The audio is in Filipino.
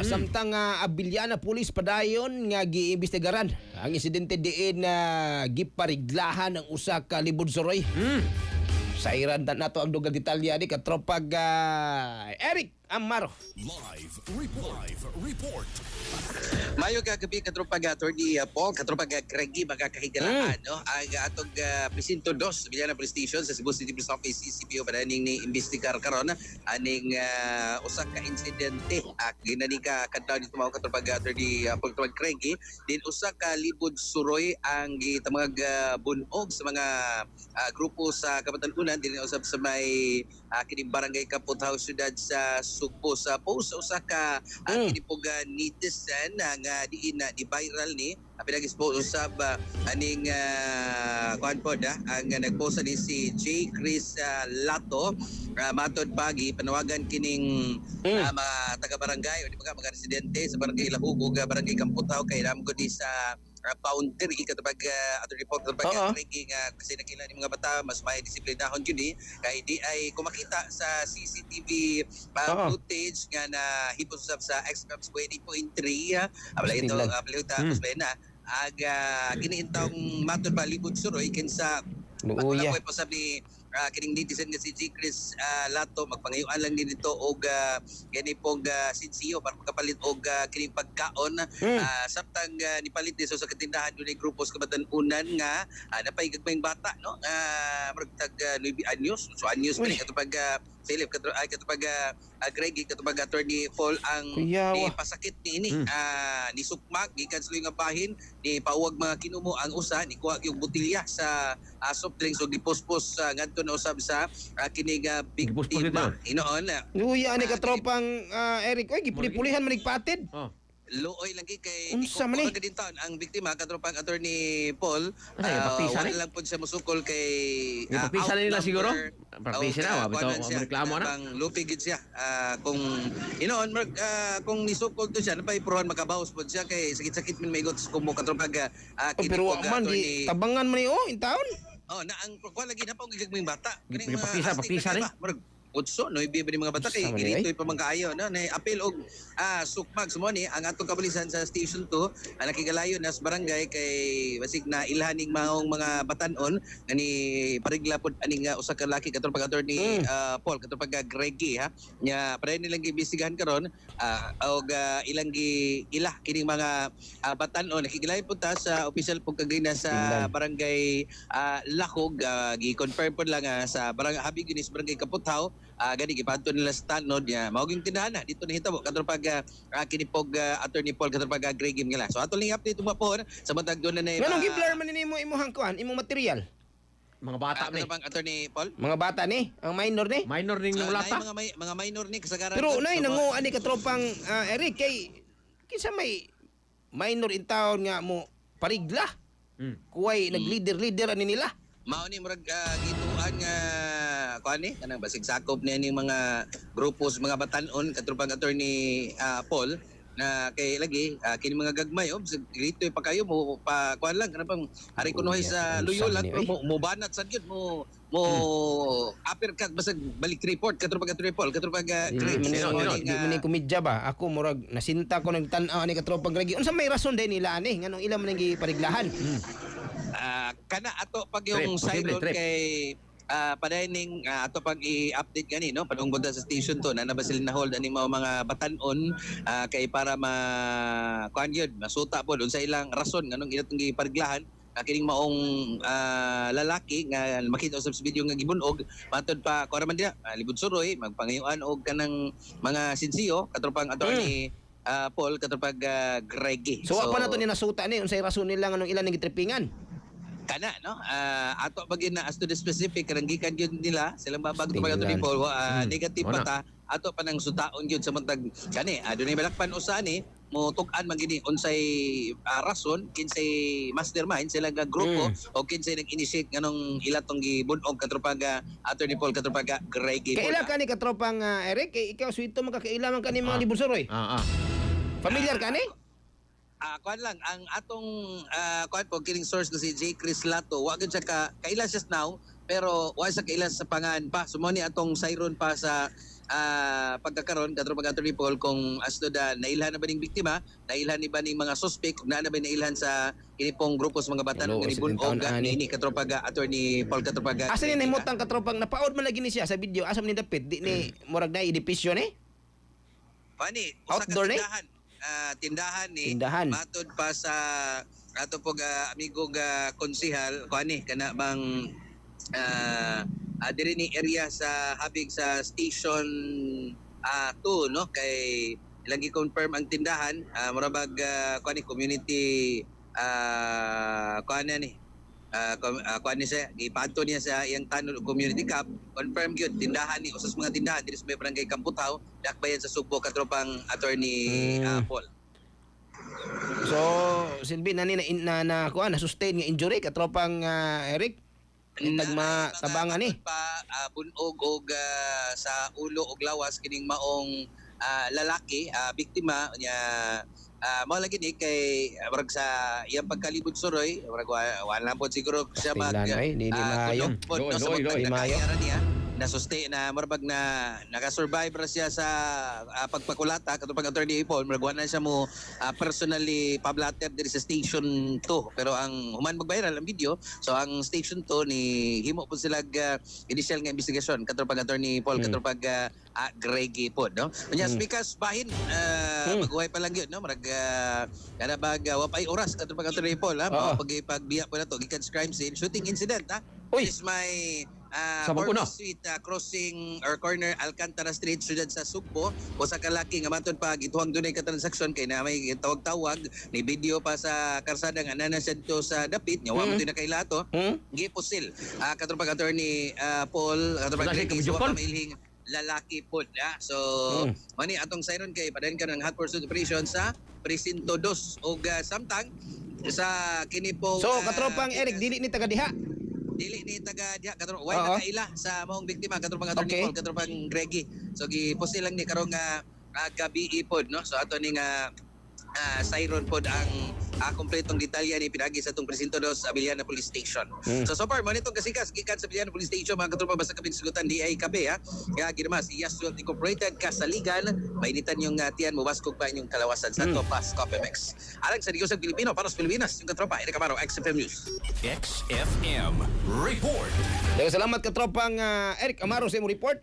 Samtang Abiliana Police padayon nga giimbestigaran ang insidente diin na gipariglahan ang usa ka libod suroy. Sa iran nato ang dugang detalya ni katropag Eric Amaro. Live report. Mayo kagabi katropag Attorney Paul, katropag Craigie magkakahigalaan no ang atong presinto 2 sa Abiliana Police Station sa Cebu City Police Office CCPO padaning ni imbestigar karon aning usa ka insidente ginani ka kadlaw dito mao katropag Attorney Paul katropag Craigie din usa ka libod suroy ang gitamag bunog sa mga grupo sa Kabatanunan din usab sa may kining barangay Kaputaw syudad sa Sugbo sa post usa ka kinipog netizen nga diin na di-viral ni pinag-expose usab aning kuan pod ang nagpost ni si J. Chris Lato matod pagi panawagan kining mga taga-barangay o di mga residente sa barangay Lahubog barangay Kamputaw kay ramgod sa boundary katapag Attorney Paul katapag ranking kasi nakila ni mga bata mas may disiplinahon yun kay di ay kumakita sa CCTV footage nga na hipusap sa XCAPS 20.3 abala ito palita kusbena giniintawng matod ba libod suroy kinsa wala ko posab ni kining netizen nga si J. Chris Lato magpangayuan lang din ito og gani pong sinsiyo para makapalit og kining pagkaon samtang nipalit diso sa katindahan dunay grupo sa Kabatanunan nga napay gagmayng bata no maragtag 9 anyos so anyos kini katupag Philip katupag Greggy katupag Attorney Paul ang ni pasakit ni ni sukmag gikan sa nga bahin ni pauwag mga kinumo ang usa ni kuha yung botilya sa soft drinks og dipospos ngadto na usab sa kining biktima inoon Uy ani katropang Eric oy gipuli-pulihan man igpatid. Looy lagi kay kadintaon ang biktima katropang Attorney Paul wala lang po siya musukol kay pagpisa nila siguro pagpisa na bitaw reklamo na bang lupig gid siya kung inoon kung nisukol to siya napay puruhan makabawas po siya kay sakit-sakit man maigot sa kumo katropag pero man di tabangan man ni in town na ang kuha lagi na pa og gigming bata kaning pagpisa ni Utso, no ibi mga bata kay girito pa mangkaayo no na apil og sukmag sumo ni ang atong kapulisan sa Station 2 ang nakigalayo na sa barangay kay basig na ilhaning maong mga batanon ani parigla pod aning usa ka laki katong pag-attorney Paul katong pag Greggy nya para nilang giimbestigahan karon og ilang ilah kining mga batanon nakigalayo pod ta sa official pog kagrina sa barangay Lahog gi-confirm pod lang sa barangay Habig sa barangay Kaputaw gani gipadto nila sa tanod niya mauging tindahan na dito nahitabo katong pag kinipog Attorney Paul katong pag Greggy ngala so ato ling update tumapon sa matag doon na nganong giblar man nimo imong kuan imong material mga bata ni katong Attorney Paul mga bata ni ang minor ni yung lata mga minor ni kasagaran pero nay nangu ani katropang Eric kay kinsa may minor in town nga mo parigla kuway nag-leader ani nila mao ni murag gituan nga kuan ni kanang basig sakop ni ning mga grupos mga batanon katropang Attorney Paul na kay lagi kini mga gagmay dito pa kayo mo pa kuan lang kana pang ari kunoy sa luyo lang mo banat sad gyud mo upper kag basag balik report katropang Attorney Paul katropang di man komedya ba ako murag nasinta ko nagtan-aw ni katropang Greggy unsa may rason day nila ani nganong ila man gipariglahan kana ato pag yung side kay padaning ato pag i-update gani no padungod sa Station 2 na nabasil na hold ani mga batanon kay para kuan yun masuta po doon sa ilang rason nganong ilatong gipariglahan kining maong lalaki nga makita usab sa video nga gibunog matod pa kuara man dia libod suroy magpangayuan og kanang mga sinsiyo katropang Attorney Paul katropag Greggy so apa na to ni nasuta ni unsay rason nila nganong ilan gitripingan kana no ato bagin na as to the specific kanang gikan gyud nila silang bago to pag-Attorney Paul negative pa ta ato pa nang sutaon gyud sa matag kani adunay balakpan usa ni mo tuk-an man gini unsay rason kinsay mastermind sila nga grupo o kinsay nag-initiate nganong ilatong gibunog katropag Attorney Paul katropag Greggy kaila kani katropang Eric kay ikaw suito magkakaila man kani mga libon suroy familiar kani Kuan lang ang atong kuan po kining source ko si J. Chris Lato. Wa gyud siya kailan siya now pero wa siya kailan sa pangan pa. Sumo ni atong sayron pa sa pagkakaroon katong pag-attorney Paul kung asdo da nailhan na ba ning biktima, nailhan ni ba ning mga suspect, na ba nailhan sa ini pong grupo sa mga bata Hello, nga President nibunog Taon, ani. ni katong pag-attorney Paul katong pag Asa ni nahimutang katropang napaod man lagi ni siya sa video asam ni dapit di ni murag na edipisyon eh. Pani, usa ka Outdoor, eh? tindahan. Tindahan ni Tindahan. matod pa sa ato pog amigo nga konsehal kuani kana bang diri ni area sa habig sa station 2 no kay ilang gi-confirm ang tindahan murabag kuani community kuani ni kuan siya ipadto niya sa iyang tanod community cup confirm gyud tindahan ni usas mga tindahan diri sa may barangay Kamputaw dakbayan sa Subo katropang attorney Paul. So silbi na ni na kuan na sustain nga injury katropang Eric. Intag matabangan ni. Pa bunog og sa ulo og lawas kining maong lalaki biktima niya mao lagi ni kay murag sa iyang pagkalibot suroy murag wala po siguro siya mag Kailan, di maayo. Loy. niya na sustain na murag na naka-survive ra siya sa pagpakulata katong pag-attorney Paul murag wala siya mo personally pablatter diri sa station 2 pero ang human mag-viral ang video so ang station 2 ni himo po sila initial nga investigation katong pag-attorney Paul katong pag Greggy po no unya speakers bahin maghuway pa lang yun no murag kada bag wapay oras katong pag-attorney Paul pagbiya po na to gikan sa crime scene shooting incident Uy! This is my Sa Magpuno. Street crossing or corner Alcantara Street sudad sa Sugbo usa ka laki nga matud pa gituhang dunay ka transaksyon kay na may tawag-tawag ni video pa sa karsada nga nana siya dito sa dapit nya wa mo na kailato gipusil katong pag-attorney Paul katong Wala siya pag video call. mailhing lalaki pod so mani atong siren kay padayon ka ng hot pursuit operation sa presinto 2 og samtang sa kini po So katropang Eric dili ni taga diha. dili ni taga diha katong way Oo. nakaila sa maong biktima katong pang attorney Okay. Paul katong pang Greggy so giposil lang ni karong gabi pod no so ato ni nga Siron pod ang kompletong detalye ni pinagi sa itong presinto dos sa Abiliana Police Station. So far, mo nitong kasikas, gikan sa Abiliana Police Station, mga katropa basta kabing sugutan di ay kape ha. Kaya ginamas, Yaswell Incorporated, Kasaligan, mainitan yung tiyan mo, baskog pa inyong kalawasan sa Topas Coffee Mix. Alang sa Digosag Pilipino, para sa Pilipinas, yung katropa, Eric Amaro, XFM News. XFM Report. Salamat katropang Eric Amaro sa imong report.